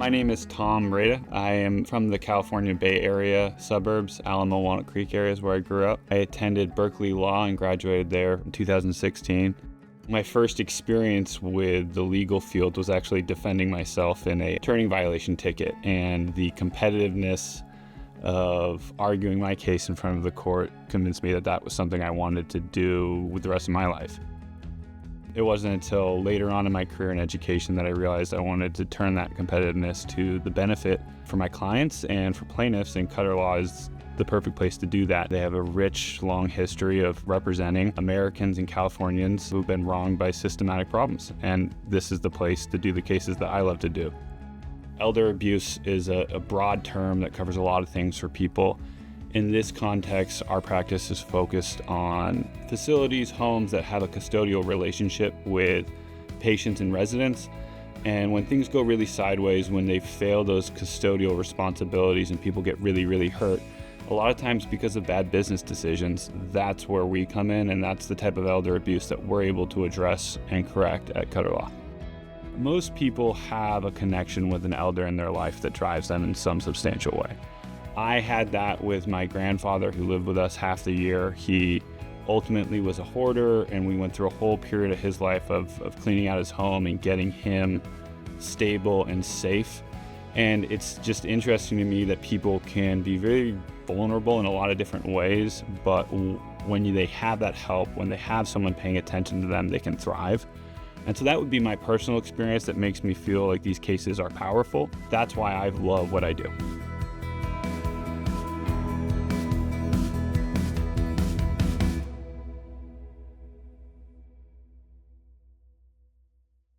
My name is Tom Reyda. I am from the California Bay Area suburbs, Alamo, Walnut Creek areas where I grew up. I attended Berkeley Law and graduated there in 2016. My first experience with the legal field was actually defending myself in a turning violation ticket, and the competitiveness of arguing my case in front of the court convinced me that that was something I wanted to do with the rest of my life. It wasn't until later on in my career in education that I realized I wanted to turn that competitiveness to the benefit for my clients and for plaintiffs, and Qatar Law is the perfect place to do that. They have a rich, long history of representing Americans and Californians who've been wronged by systematic problems, and this is the place to do the cases that I love to do. Elder abuse is a broad term that covers a lot of things for people. In this context, our practice is focused on facilities, homes that have a custodial relationship with patients and residents. And when things go really sideways, when they fail those custodial responsibilities and people get really, really hurt, a lot of times because of bad business decisions, that's where we come in, and that's the type of elder abuse that we're able to address and correct at Qatar Law. Most people have a connection with an elder in their life that drives them in some substantial way. I had that with my grandfather, who lived with us half the year. He ultimately was a hoarder, and we went through a whole period of his life of cleaning out his home and getting him stable and safe. And it's just interesting to me that people can be very vulnerable in a lot of different ways, but when they have that help, when they have someone paying attention to them, they can thrive. And so that would be my personal experience that makes me feel like these cases are powerful. That's why I love what I do.